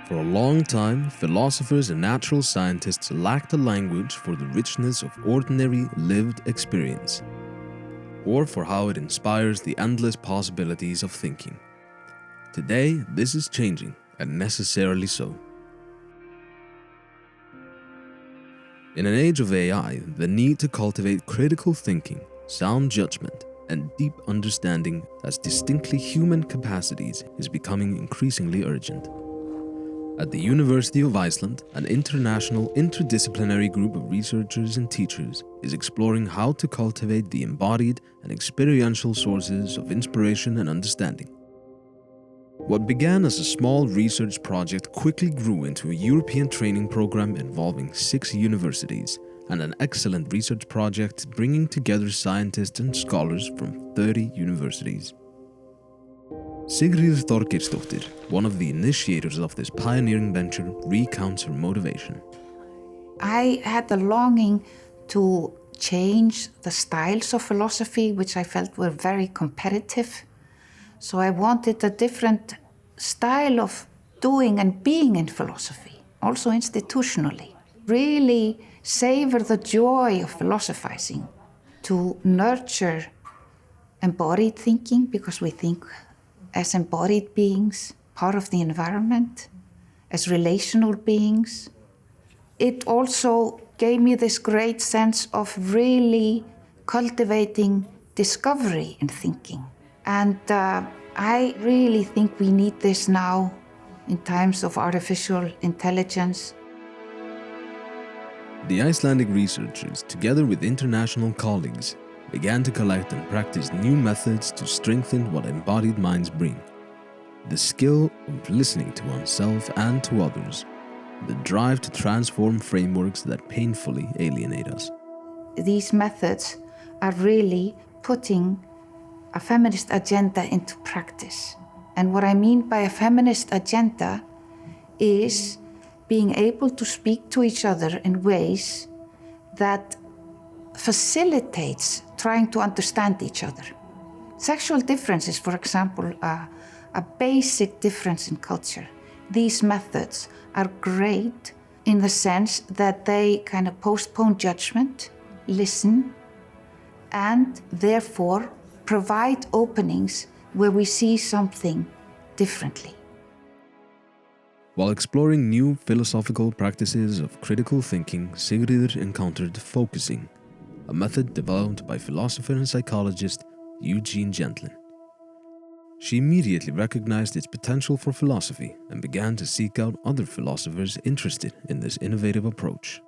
For a long time, philosophers and natural scientists lacked a language for the richness of ordinary lived experience, or for how it inspires the endless possibilities of thinking. Today, this is changing, and necessarily so. In an age of AI, the need to cultivate critical thinking, sound judgment, and deep understanding as distinctly human capacities is becoming increasingly urgent. At the University of Iceland, an international interdisciplinary group of researchers and teachers is exploring how to cultivate the embodied and experiential sources of inspiration and understanding. What began as a small research project quickly grew into a European training program involving 6 universities and an excellent research project bringing together scientists and scholars from 30 universities. Sigríður Þorgeirsdóttir, one of the initiators of this pioneering venture, recounts her motivation. I had the longing to change the styles of philosophy, which I felt were very competitive. So I wanted a different style of doing and being in philosophy, also institutionally. Really savor the joy of philosophizing, to nurture embodied thinking, because we think as embodied beings, part of the environment, as relational beings. It also gave me this great sense of really cultivating discovery in thinking. And I really think we need this now in times of artificial intelligence. The Icelandic researchers, together with international colleagues, began to collect and practice new methods to strengthen what embodied minds bring. The skill of listening to oneself and to others, the drive to transform frameworks that painfully alienate us. These methods are really putting a feminist agenda into practice. And what I mean by a feminist agenda is being able to speak to each other in ways that facilitates trying to understand each other. Sexual differences, for example, are a basic difference in culture. These methods are great in the sense that they kind of postpone judgment, listen, and therefore provide openings where we see something differently. While exploring new philosophical practices of critical thinking, Sigríður encountered focusing, a method developed by philosopher and psychologist Eugene Gendlin. She immediately recognized its potential for philosophy and began to seek out other philosophers interested in this innovative approach.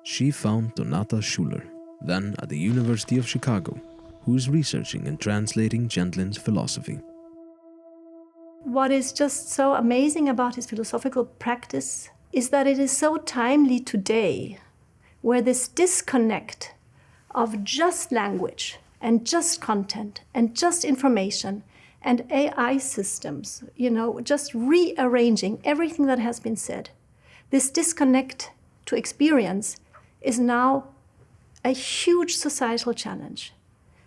She found Donata Schuler, then at the University of Chicago, who is researching and translating Gendlin's philosophy. What is just so amazing about his philosophical practice is that it is so timely today, where this disconnect of just language and just content and just information and AI systems, just rearranging everything that has been said. This disconnect to experience is now a huge societal challenge.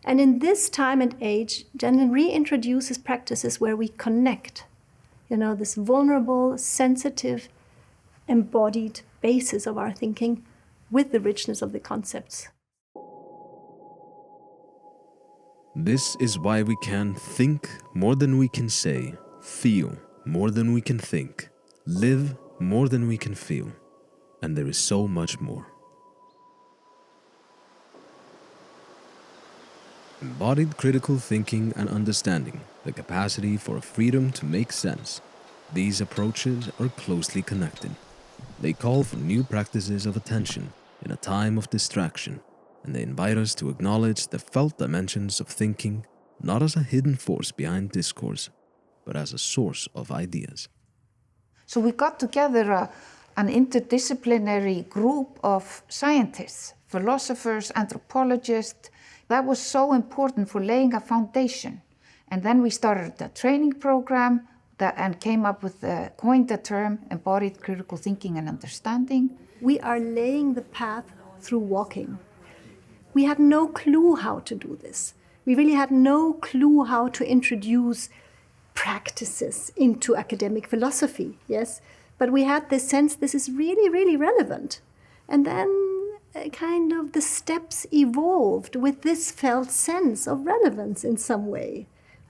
And in this time and age, Gendlin reintroduces practices where we connect, this vulnerable, sensitive, embodied basis of our thinking with the richness of the concepts. This is why we can think more than we can say, feel more than we can think, live more than we can feel, and there is so much more. Embodied critical thinking and understanding, the capacity for a freedom to make sense. These approaches are closely connected. They call for new practices of attention in a time of distraction, and they invite us to acknowledge the felt dimensions of thinking not as a hidden force behind discourse, but as a source of ideas. So we got together an interdisciplinary group of scientists, philosophers, anthropologists. That was so important for laying a foundation. And then we started a training program and came up with coined the term embodied critical thinking and understanding. We are laying the path through walking. We had no clue how to do this. We really had no clue how to introduce practices into academic philosophy, yes? But we had this sense this is really, really relevant. And then kind of the steps evolved with this felt sense of relevance in some way,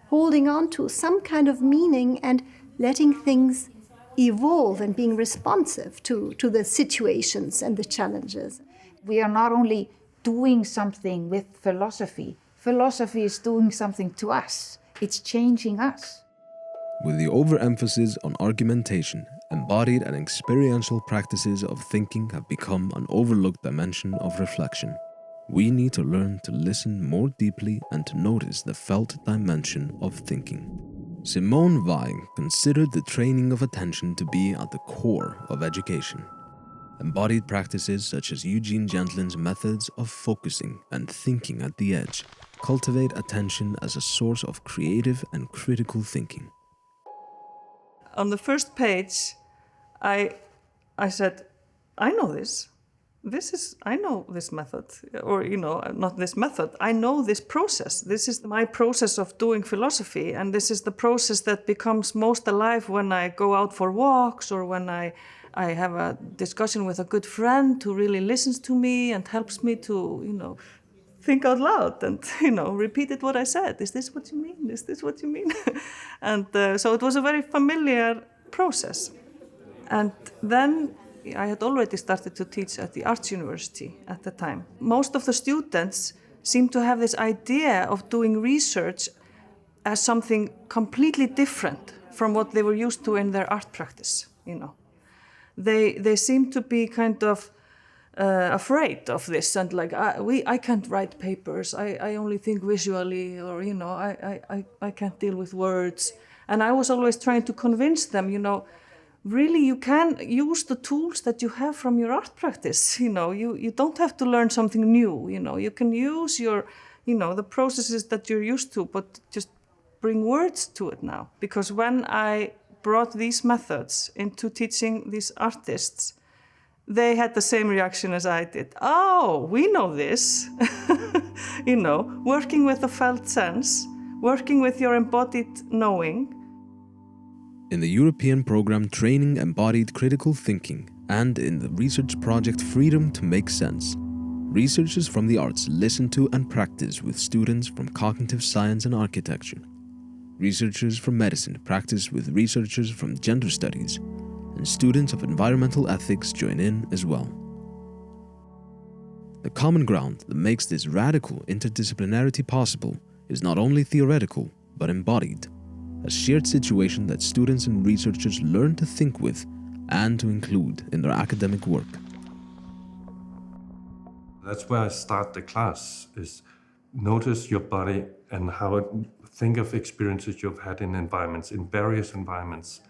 holding on to some kind of meaning and letting things evolve and being responsive to the situations and the challenges. We are not only doing something with philosophy, philosophy is doing something to us. It's changing us. With the overemphasis on argumentation, embodied and experiential practices of thinking have become an overlooked dimension of reflection. We need to learn to listen more deeply and to notice the felt dimension of thinking. Simone Weil considered the training of attention to be at the core of education. Embodied practices such as Eugene Gendlin's methods of focusing and thinking at the edge cultivate attention as a source of creative and critical thinking. On the first page, I said, I know this. I know this method, or, not this method. I know this process. This is my process of doing philosophy, and this is the process that becomes most alive when I go out for walks or when I have a discussion with a good friend who really listens to me and helps me to, think out loud and, repeated what I said. Is this what you mean? Is this what you mean? And so it was a very familiar process. And then I had already started to teach at the Arts University at the time. Most of the students seemed to have this idea of doing research as something completely different from what they were used to in their art practice, They seemed to be kind of afraid of this and like, I can't write papers, I only think visually, or, I can't deal with words. And I was always trying to convince them, really you can use the tools that you have from your art practice, you don't have to learn something new, you can use your, the processes that you're used to, but just bring words to it now. Because when I brought these methods into teaching these artists, they had the same reaction as I did. Oh, we know this. Working with the felt sense, working with your embodied knowing. In the European program Training Embodied Critical Thinking and in the research project Freedom to Make Sense, researchers from the arts listen to and practice with students from cognitive science and architecture. Researchers from medicine practice with researchers from gender studies, and students of environmental ethics join in as well. The common ground that makes this radical interdisciplinarity possible is not only theoretical, but embodied, a shared situation that students and researchers learn to think with and to include in their academic work. That's where I start the class, is notice your body and think of experiences you've had in environments, in various environments,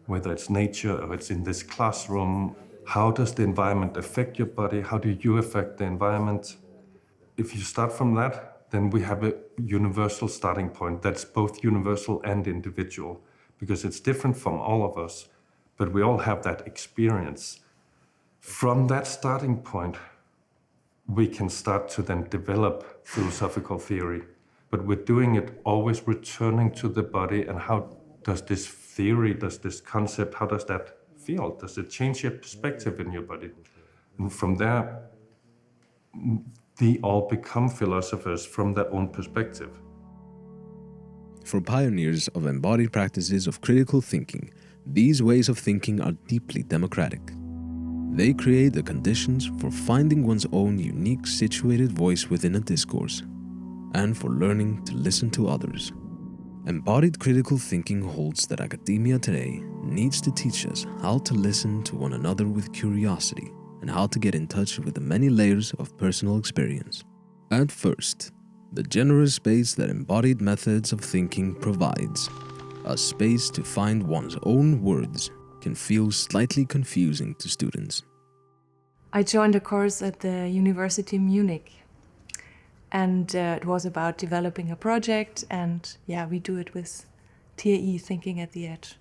whether it's nature or it's in this classroom. How does the environment affect your body? How do you affect the environment? If you start from that, then we have a universal starting point that's both universal and individual, because it's different from all of us, but we all have that experience. From that starting point, we can start to then develop philosophical theory, but we're doing it always returning to the body, and how does this theory, does this concept, how does that feel? Does it change your perspective in your body? And from there, they all become philosophers from their own perspective. For pioneers of embodied practices of critical thinking, these ways of thinking are deeply democratic. They create the conditions for finding one's own unique situated voice within a discourse, and for learning to listen to others. Embodied critical thinking holds that academia today needs to teach us how to listen to one another with curiosity and how to get in touch with the many layers of personal experience. At first, the generous space that embodied methods of thinking provides, a space to find one's own words, can feel slightly confusing to students. I joined a course at the University of Munich, and it was about developing a project, and we do it with TAE, Thinking at the Edge.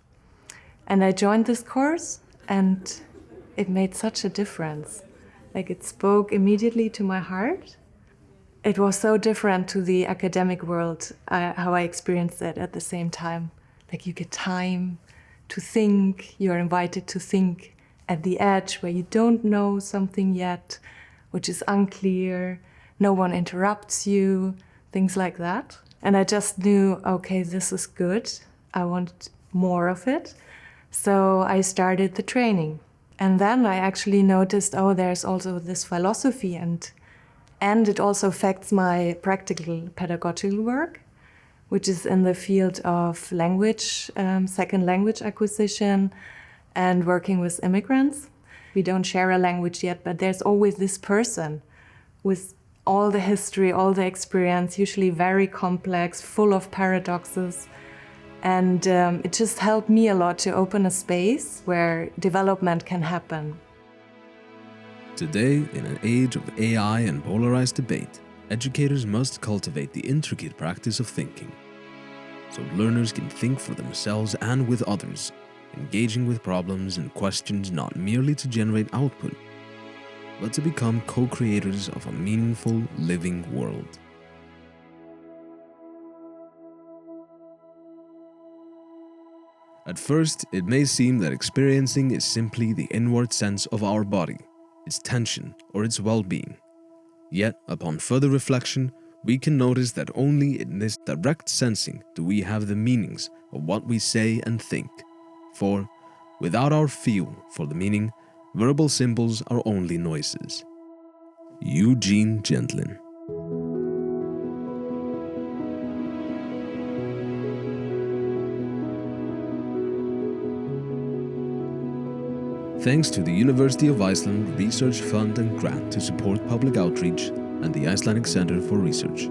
And I joined this course, and it made such a difference. Like, it spoke immediately to my heart. It was so different to the academic world, how I experienced it at the same time. Like, you get time to think, you're invited to think at the edge where you don't know something yet, which is unclear, no one interrupts you, things like that. And I just knew, okay, this is good, I want more of it. So I started the training. And then I actually noticed, oh, there's also this philosophy, and it also affects my practical pedagogical work, which is in the field of language, second language acquisition, and working with immigrants. We don't share a language yet, but there's always this person with all the history, all the experience, usually very complex, full of paradoxes. And it just helped me a lot to open a space where development can happen. Today, in an age of AI and polarized debate, educators must cultivate the intricate practice of thinking, so learners can think for themselves and with others, engaging with problems and questions not merely to generate output, but to become co-creators of a meaningful, living world. At first, it may seem that experiencing is simply the inward sense of our body, its tension or its well-being. Yet, upon further reflection, we can notice that only in this direct sensing do we have the meanings of what we say and think. For, without our feel for the meaning, verbal symbols are only noises. Eugene Gendlin. Thanks to the University of Iceland Research Fund and grant to support public outreach and the Icelandic Center for Research.